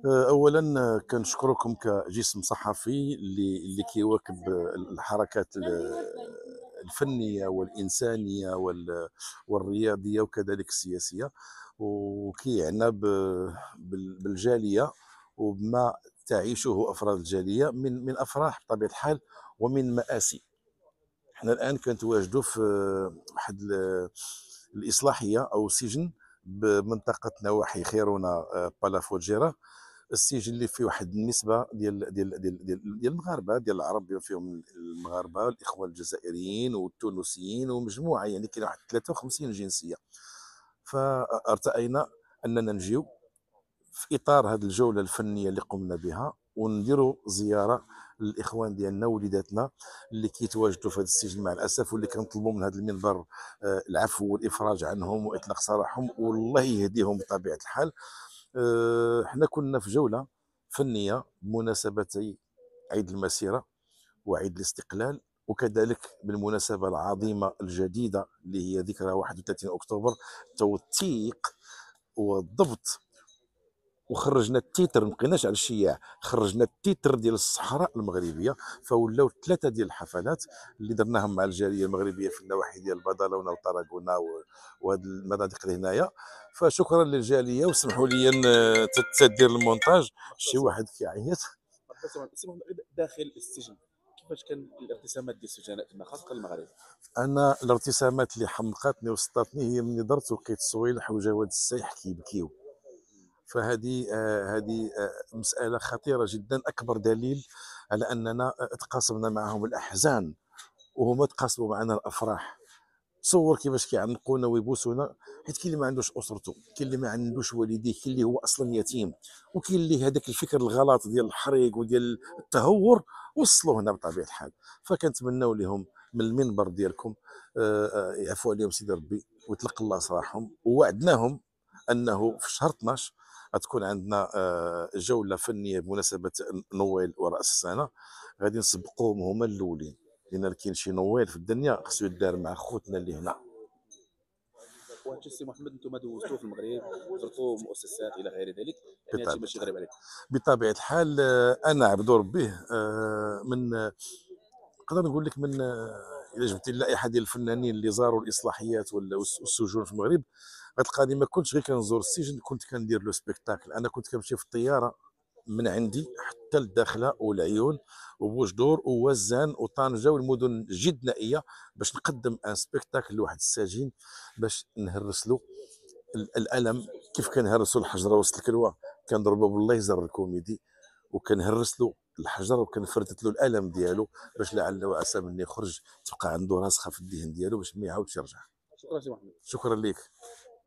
اولا كنشكركم كجسم صحفي اللي كيواكب الحركات الفنيه والانسانيه والرياضيه وكذلك السياسيه، وكيعنى بالجاليه وبما تعيشه افراد الجاليه من افراح بطبيعه الحال ومن مآسي. احنا الان كنتواجدوا في واحد الاصلاحيه او سجن بمنطقه نواحي خيرونه، بالافوجيرا. السجل اللي فيه واحد النسبه ديال المغاربه، ديال العرب، فيهم المغاربه الاخوه الجزائريين والتونسيين ومجموعه، يعني كاين واحد 53 جنسيه. فارتأينا اننا نجيو في اطار هذه الجوله الفنيه اللي قمنا بها ونديروا زياره للاخوان ديالنا ووليداتنا اللي كيتواجدوا في هذا السجن مع الاسف، واللي كنطلبوا من هذا المنبر العفو والافراج عنهم واطلاق سراحهم والله يهديهم بطبيعه الحال. حنا كنا في جوله فنيه بمناسبه عيد المسيره وعيد الاستقلال، وكذلك بالمناسبه العظيمه الجديده اللي هي ذكرى 31 اكتوبر، توثيق والضبط. وخرجنا التيتر، ما بقيناش على الشياع، خرجنا التيتر ديال الصحراء المغربيه. فولاو ثلاثه ديال الحفلات اللي درناهم مع الجاليه المغربيه في النواحي ديال بدلونه وطراغونه وهذه المناطق اللي هنايا. فشكرا للجاليه، وسمحوا لي تدير المونتاج. شي واحد كيعيط. داخل السجن، كيفاش كان الارتسامات ديال السجناء تما خاصه المغرب؟ انا الارتسامات اللي حمقتني وسطاتني هي مني درت وقيت الصويلح وجواد السيح كيبكيو. فهذه هذه مسألة خطيرة جدا، أكبر دليل على أننا تقاسمنا معهم الأحزان وهما تقاسموا معنا الأفراح. تصور كيفاش كيعنقونا ويبوسونا، حيت كاين اللي ما عندوش اسرته، كاين اللي ما عندوش والديه، كاين اللي هو اصلا يتيم، وكاين اللي هذاك الفكر الغلط ديال الحريق وديال التهور وصلوا هنا بطبيعه الحال. فكنتمنوا لهم من المنبر ديالكم يعفو عليهم سيدي ربي ويطلق الله سراحهم. ووعدناهم انه في شهر 12 غتكون عندنا جوله فنيه بمناسبه نويل وراس السنه، غادي نسبقوهم هما الاولين، لان كاين شي نويل في الدنيا خصو يدار مع خوتنا اللي هنا. وهادشي السي محمد انتم دوزتوه في المغرب، زرتوا مؤسسات الى غير ذلك، يعني هادشي بطبيعه ماشي الحال، غريب عليكم؟ بطبيعه الحال انا عبد ربيه من نقدر نقول لك من الا جبتي اللائحه ديال الفنانين اللي زاروا الاصلاحيات والسجون في المغرب، غتلقاني ما كنتش غير كنزور السجن، كنت كندير لو سبيكتاكل. انا كنت كنمشي في الطياره من عندي حتى للداخله والعيون وبوجدور ووزان وطنجه والمدن جد نائيه باش نقدم ان سبيكتاكل لواحد السجين، باش نهرس له الالم. كيف كنهرسوا الحجره وسط الكلوه، كنضربوا بالليزر الكوميدي وكنهرس له الحجر وكنفردت له الالم ديالو، باش لعل وعسى من يخرج تبقى عنده راسخه في الذهن ديالو باش ما يعاودش يرجع. شكرا سي محمد. شكرا لك.